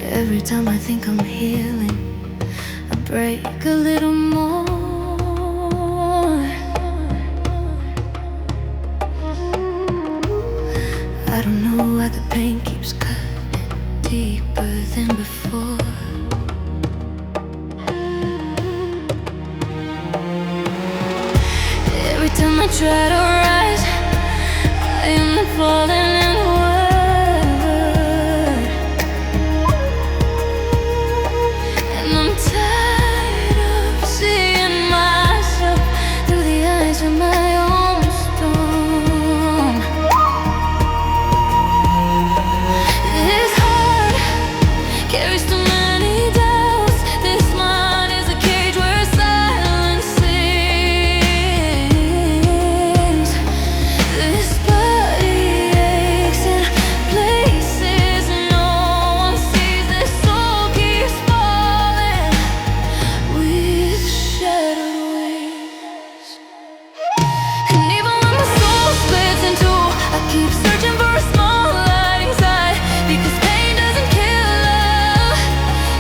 Every time I think I'm healing, I break a little more. I don't know why the pain keeps cutting deeper than before. Every time I try to rise, I am falling inward. And I'm tired of seeing myself through the eyes of my own storm. This heart carries too many doubts. This mind is a cage where silence sings. This body aches in places no one sees. This soul keeps falling with shattered wings. And even when my soul splits in two, I keep searching for a small light inside. Because pain doesn't kill love,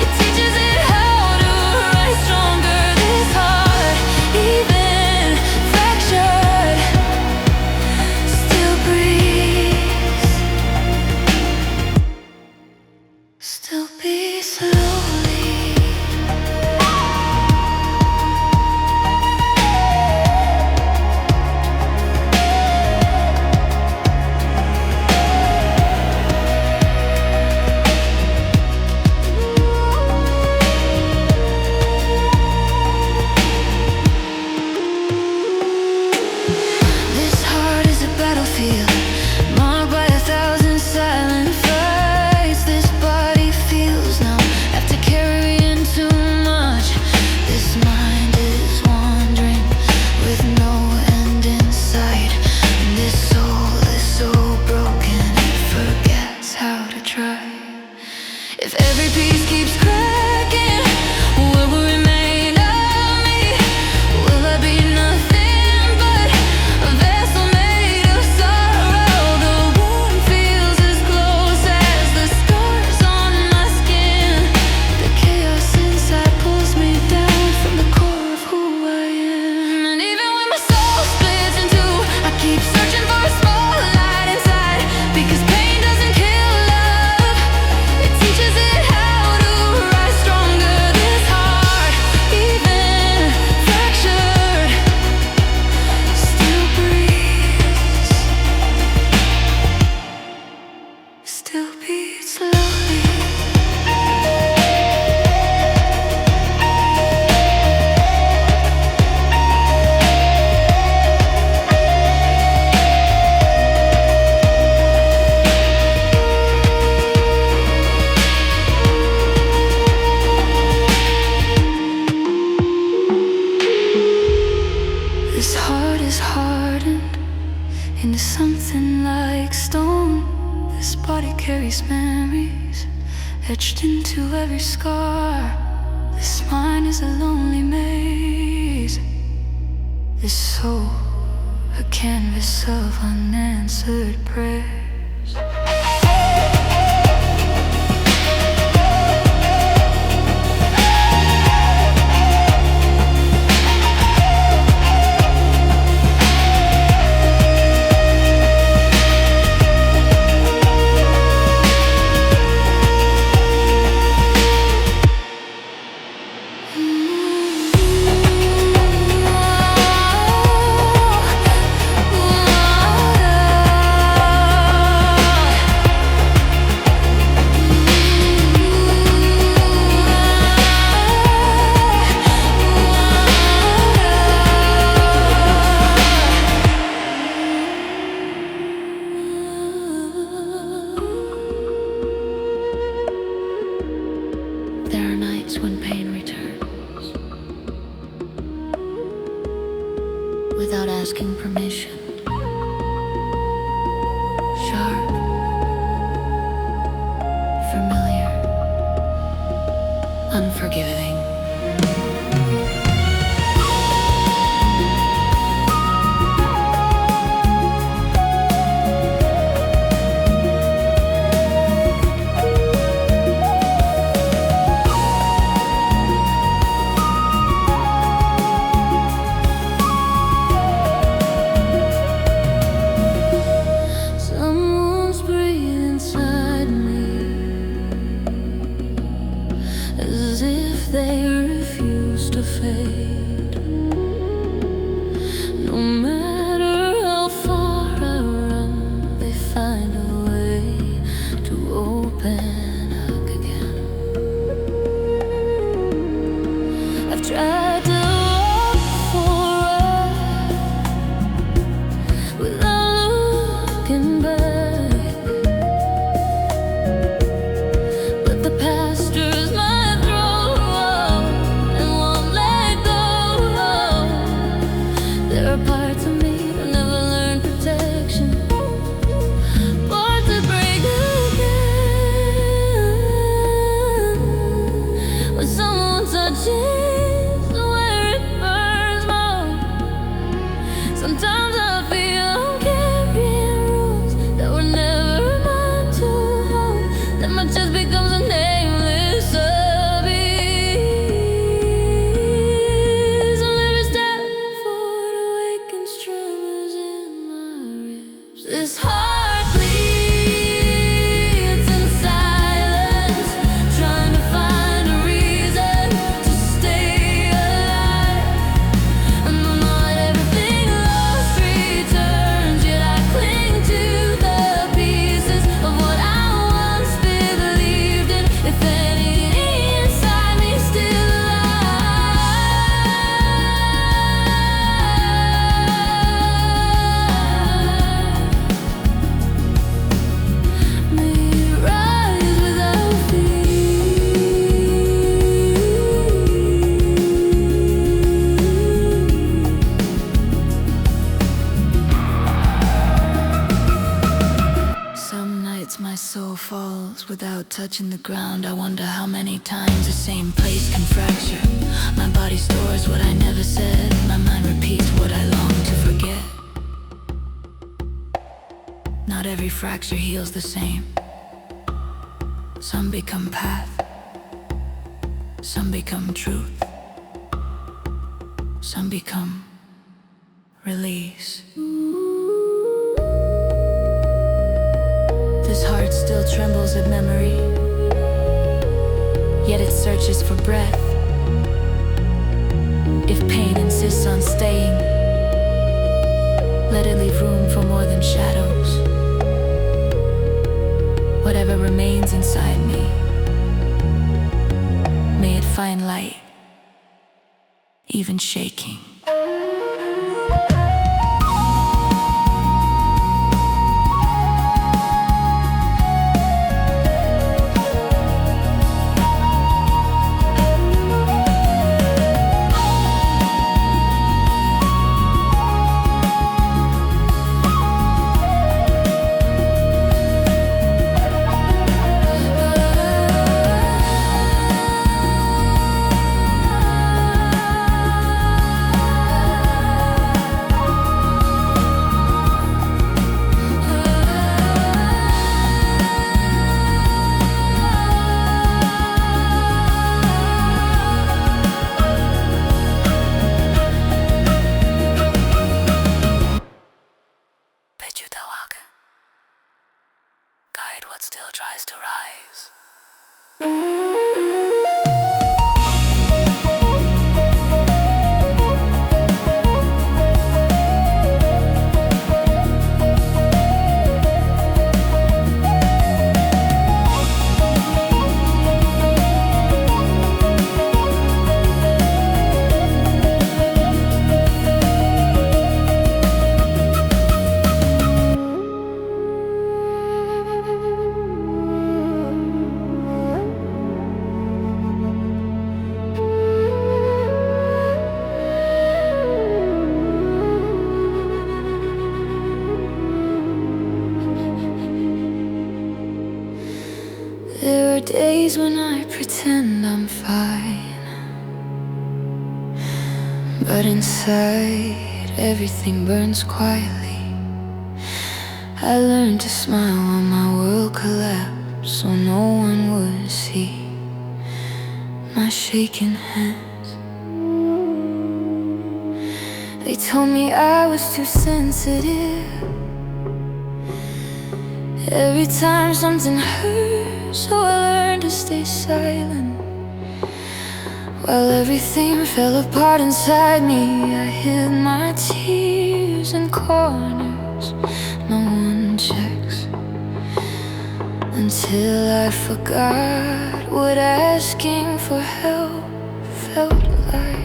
it teaches it how to rise stronger. This heart, even fractured, still breathes, still beats slowly. This heart is a battlefield marked by 1,000 silent fights. This body feels numb after carrying too much. This mind is wandering with no end in sight. And this soul is so broken it forgets how to try. If every piece keeps cracking, what will remain of me? Will I be nothing but a vessel made of sorrow? The wound feels as close as the scars on my skin. The chaos inside pulls me down from the core of who I am. And even when my soul splits in two, I keep searching for a small light inside. Because pain doesn't kill love, it teaches it how to rise stronger. This heart, even fractured, still breathes, still beats slowly. This heart is hardened into something like stone. This body carries memories etched into every scar. This mind is a lonely maze. This soul, a canvas of unanswered prayers. hurts when pain returns without asking permission. Sharp, familiar, unforgiving. Someone's breathing inside me, as if they refuse to fade. No matter how far I run, they find a way to open up again. I've tried to walk forward without looking back, but the past stirs my throat and won't let go. There are parts of me that never learned protection, born to break again. When someone touches where it burns more, sometimes I feel I'm carrying rules that were never meant to hold. Then my chest becomes a nameless abyss, and every step forward awakens tremors in my ribs. This heart bleeds in silence, trying to find a reason to stay alive. And the night everything lost returns, yet I cling to the pieces of what I once believed in. If anything inside me still alive, may it rise without fear. Some nights my soul falls without touching the ground. I wonder how many times the same place can fracture. My body stores what I never said, my mind repeats what I long to forget. Not every fracture heals the same. Some become path, some become truth, some become release. This heart still trembles at memory, yet it searches for breath. If pain insists on staying, let it leave room for more than shadows. Whatever remains inside me, may it find light, even shaking. Guide what still tries to rise. There are days when I pretend I'm fine, but inside everything burns quietly. I learned to smile when my world collapsed, so no one would see my shaking hands. They told me I was too sensitive. Every time something hurts, so I learned to stay silent. While everything fell apart inside me, I hid my tears in corners no one checks, until I forgot what asking for help felt like.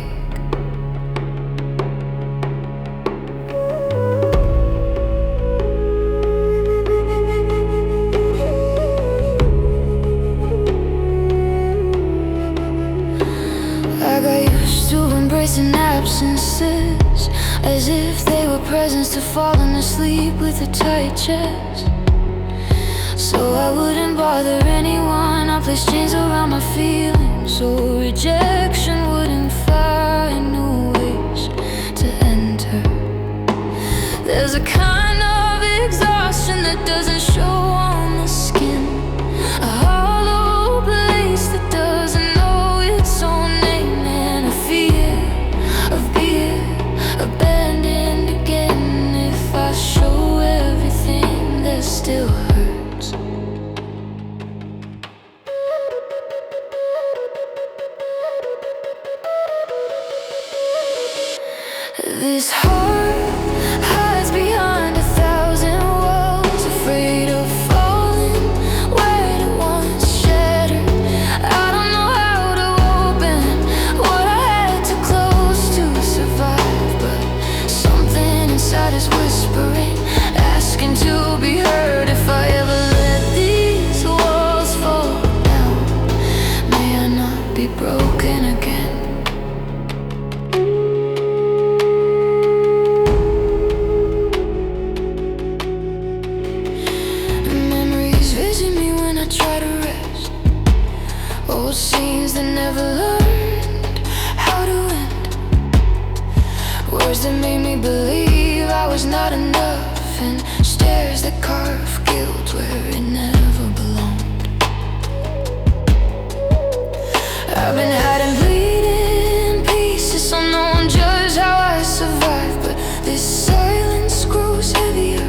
I got used to embracing absences, as if they were presents to falling asleep with a tight chest. So I wouldn't bother anyone. I placed chains around my feelings, so rejection wouldn't find new ways to enter. There's a kind of exhaustion that doesn't show on the skin, a hollow place that doesn't know its own name, and a fear of being abandoned again. If I show everything, there still hurts. This heart hides behind 1,000 walls, afraid of falling where it once shattered. I don't know how to open what I had to close to survive, but something inside is whispering, asking to be heard. If I ever let these walls fall down, may I not be broken again. Try to rest, old scenes that never learned how to end, words that made me believe I was not enough, and stares that carve guilt where it never belonged. I've been hiding, bleeding pieces, so no one judge how I survive, but this silence grows heavier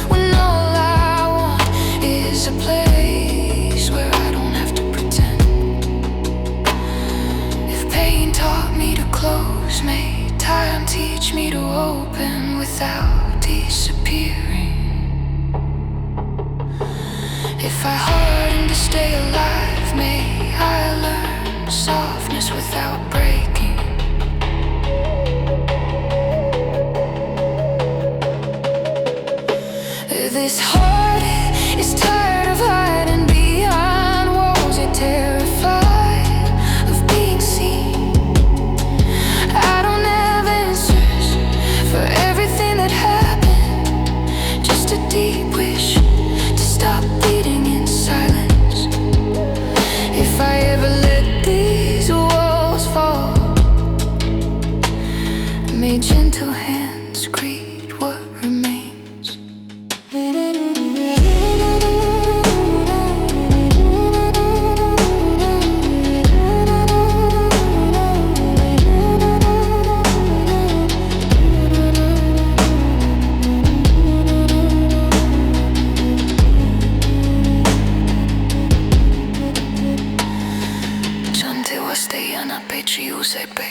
when all I want is a place where I don't have to pretend. If pain taught me to close, may time teach me to open without disappearing. If I harden to stay alive, may I learn softness without breaking. This heart is tired of hiding behind walls, it's terrified of being seen. I don't have answers for everything that happened, just a deep wish to stop bleeding in silence. If I ever let these walls fall, may gentle hands greet what remains. Chante wasteyana pechi usepe.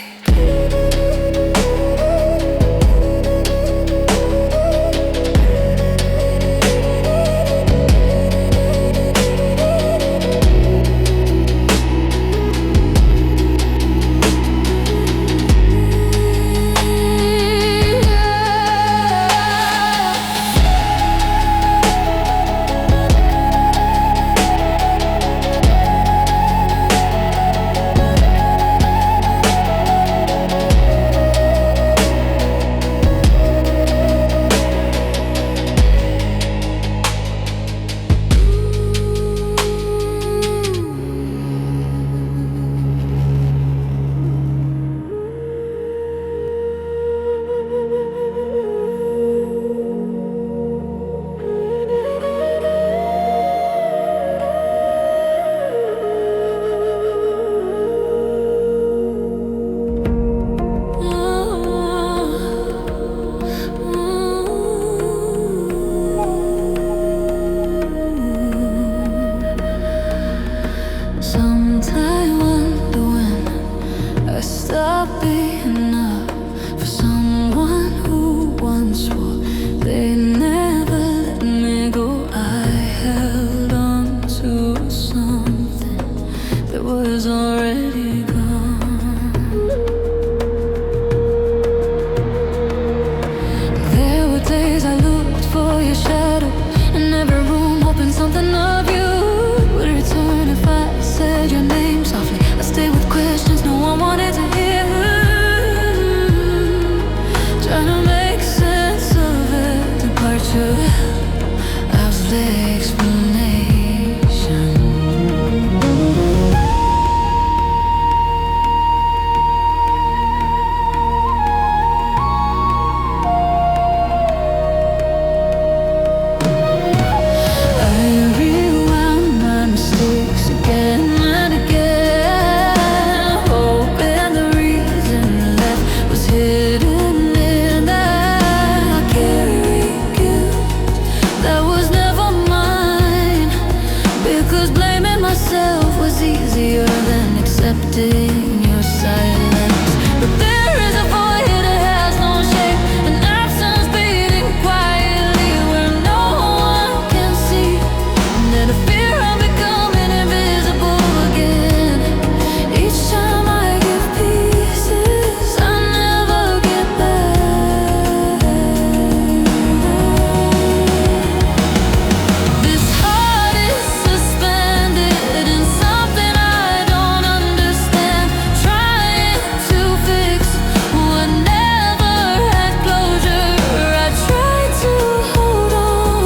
Sometimes I wonder when I stop being enough for someone who once swore they never let me go. I held on to something that was already gone. There were days I looked for your shadow in every room, hoping something of you would return if I said your name softly. I stayed with questions no one wanted to hear, trying to make sense of it. Departure, I was the explanation. I rewound my mistakes again and again, hoping the reason left was hidden in that I carried guilt that was never mine, because blaming myself was easier than accepting your silence. But there is a void that has no shape, an absence beating quietly where no one can see, and a fear of becoming invisible again. Each time I give pieces, I never get back. This heart is suspended in something I don't understand, trying to fix what never had closure. I tried to hold on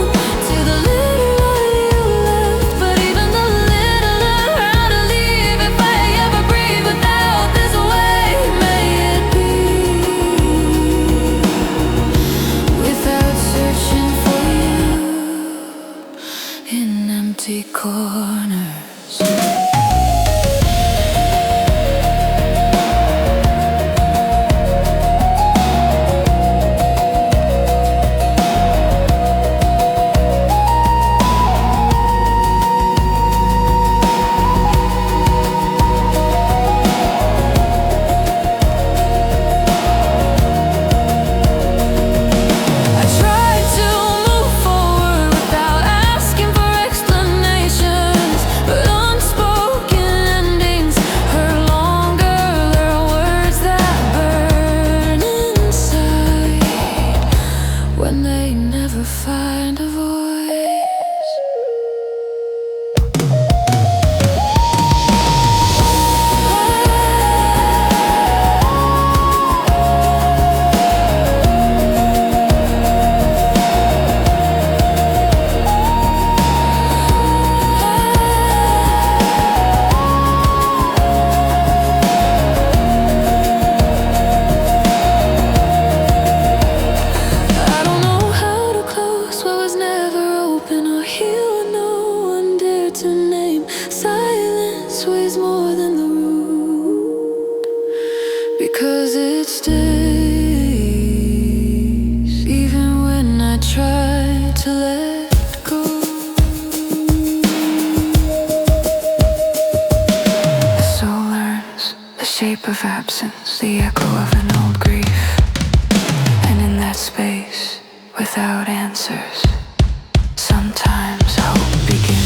to the little you left, but even the little learned how to leave. If I ever breathe without this way, may it be without searching for you in empty corners. I tried to move forward without asking for explanations, but unspoken endings hurt longer. There are words that burn inside when they never find a voice. I don't know how to close what was never open, or heal what no one dared to name. Silence weighs more than the root, because it stays even when I try to let go. The soul learns the shape of absence, the echo of an old grief, and in that space, without answers, sometimes hope begins.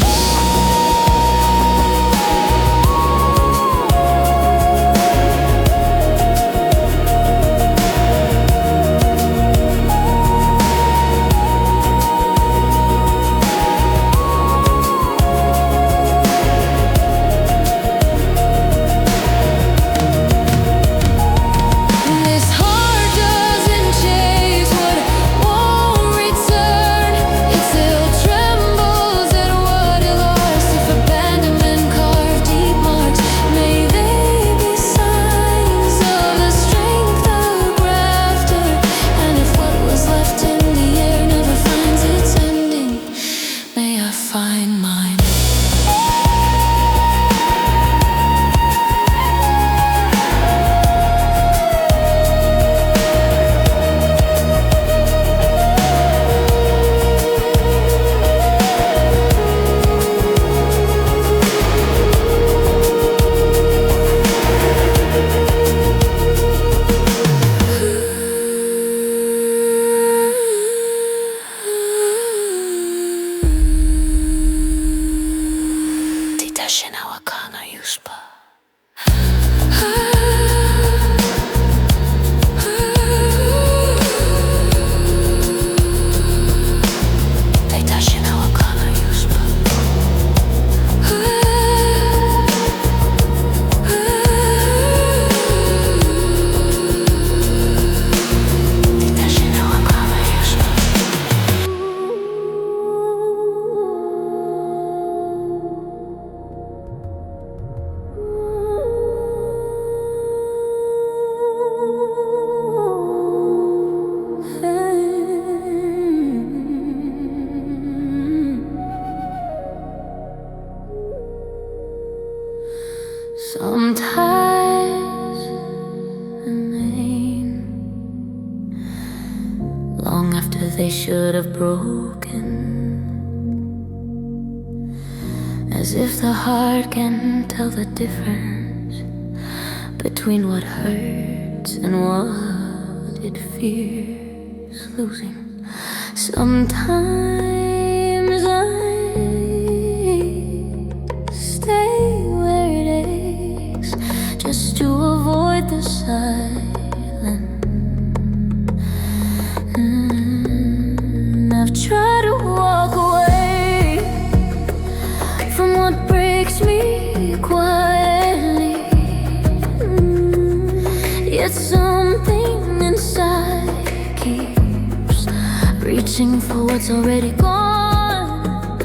This heart doesn't chase what won't return. się na łakana już pa. Sometimes remain long after they should have broken, as if the heart can tell the difference between what hurts and what it fears losing. Sometimes I stay where it aches just to avoid the silence. I've tried to walk away from what breaks me quietly, yet something inside keeps reaching for what's already gone.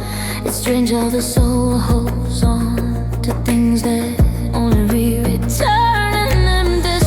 It's strange how the soul holds on to things that only return in emptiness.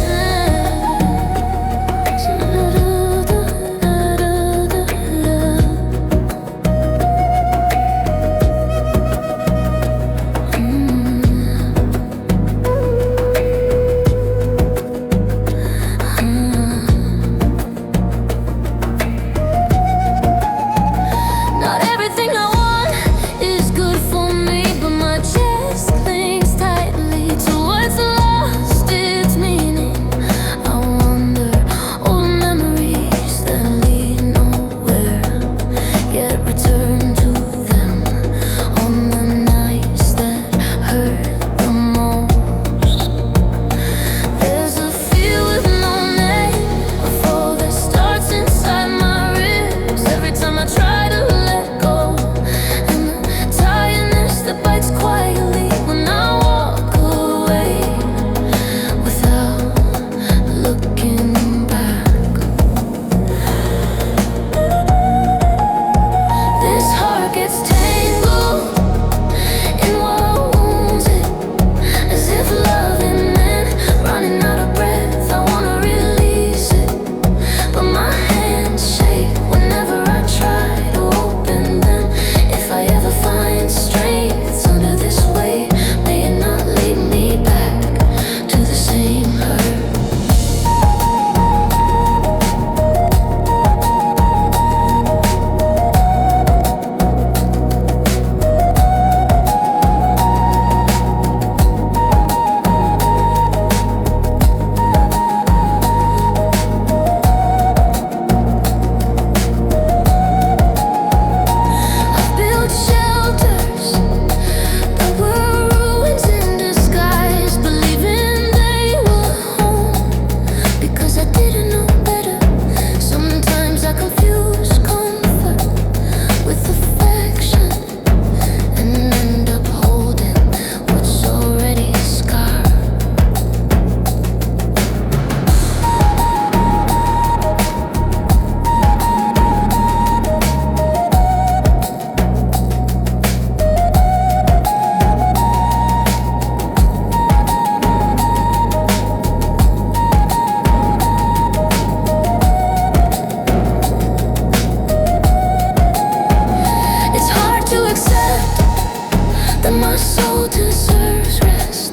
Not everything I want is good for me, but my chest clings tightly to what's lost its meaning. I wonder, old memories that lead nowhere, yet return to them on the nights that hurt the most. There's a fear with no name, a fall that starts inside my ribs every time I try to let go, and the tiredness that bites quietly when I walk away without looking back. This heart gets tangled in what wounds it, as if loving meant running out of breath. I wanna release it, but my hands shake whenever I try to open them. If I ever find strength under this weight, may it not lead me back to the same hurt. I've built shelters that were ruins in disguise, believing they were home because I didn't know better. Sometimes I confuse comfort with affection and end up holding what's already scarred. It's hard to accept that my soul deserves rest,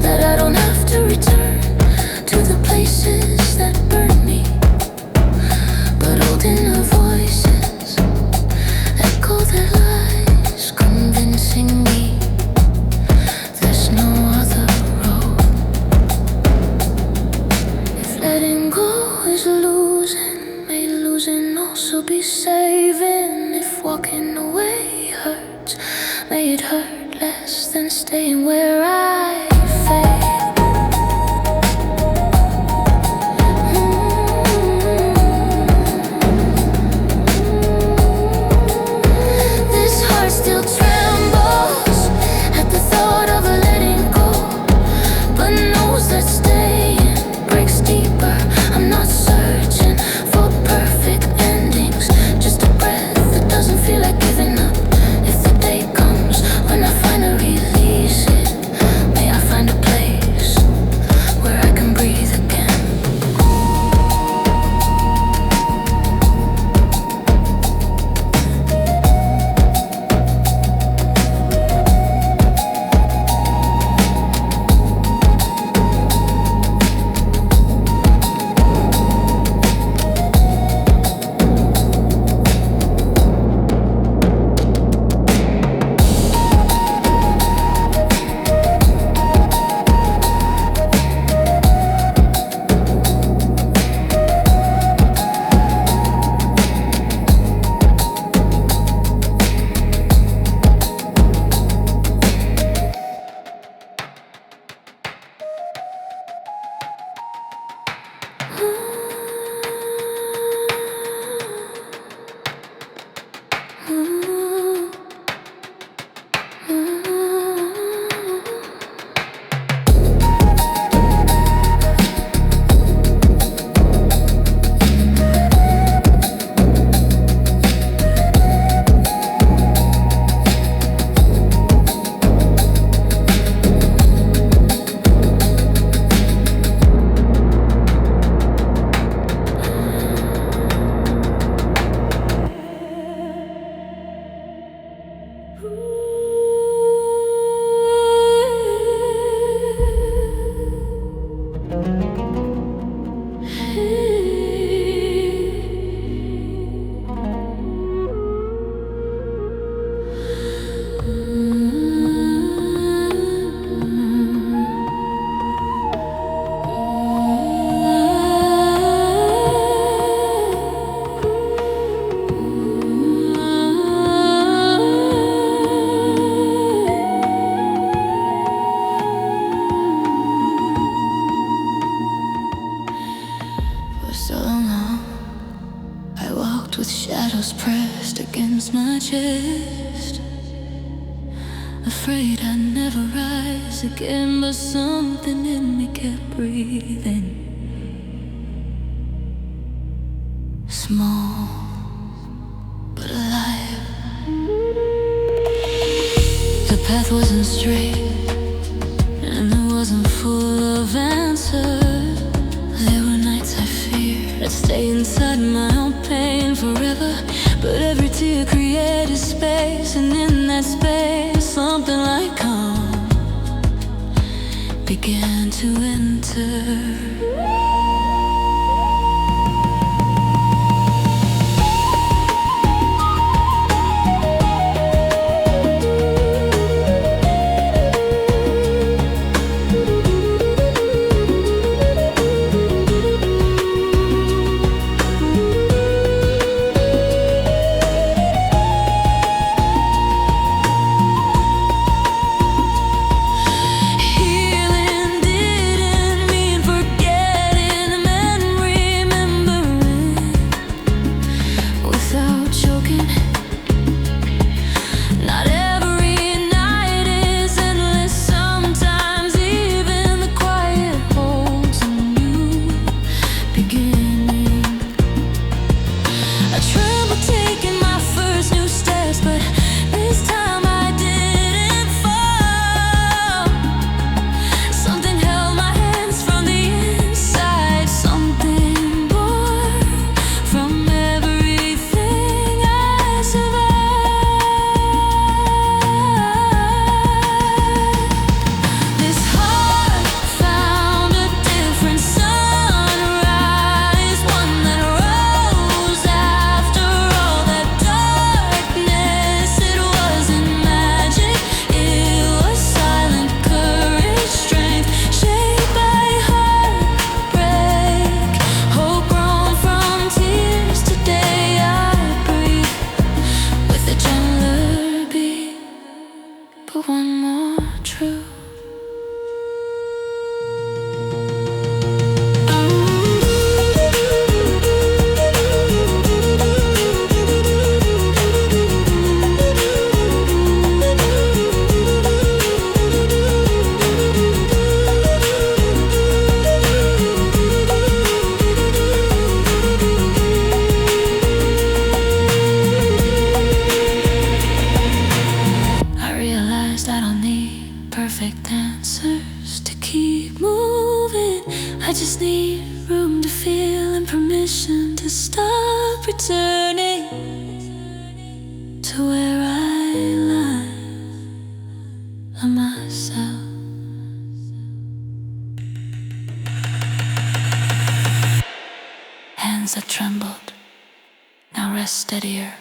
that I don't have to return to the places that burn me, but old inner voices echo their lies, convincing me there's no other road. If letting go is losing, may losing also be saving. If walking away hurts, may it hurt less than staying where I fade. This heart still trembles at the thought of letting go, but knows that staying breaks deeper. I'm not searching for perfect endings, just a breath that doesn't feel like giving up. If the day comes when I finally release it, may I find a place where I can breathe again. So long, I walked with shadows pressed against my chest, afraid I'd never rise again, but something in me kept breathing. Small, but alive. The path wasn't straight, and it wasn't full of answers. There were nights I feared I'd stay inside my own pain forever, but every tear created space, and in that space something like calm began to enter. Healing didn't mean forgetting. answers to keep moving. I just need room to feel and permission to stop returning to where I lie myself. Hands that trembled now rest steadier.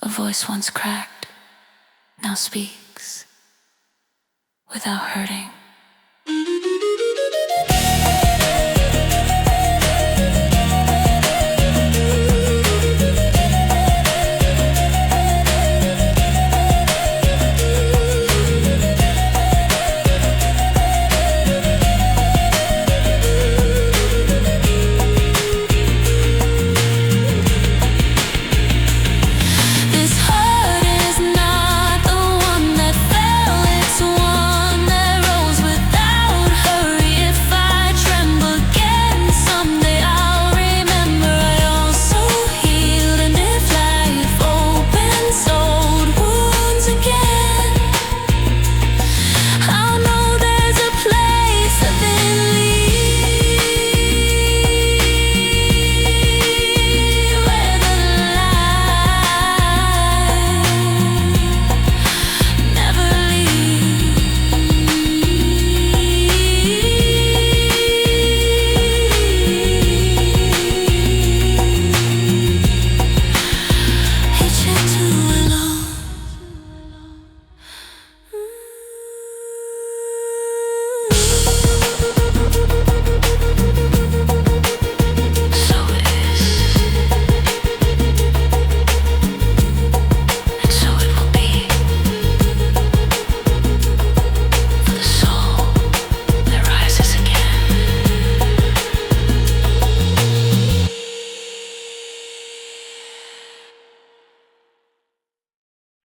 A voice once cracked now speaks without hurting.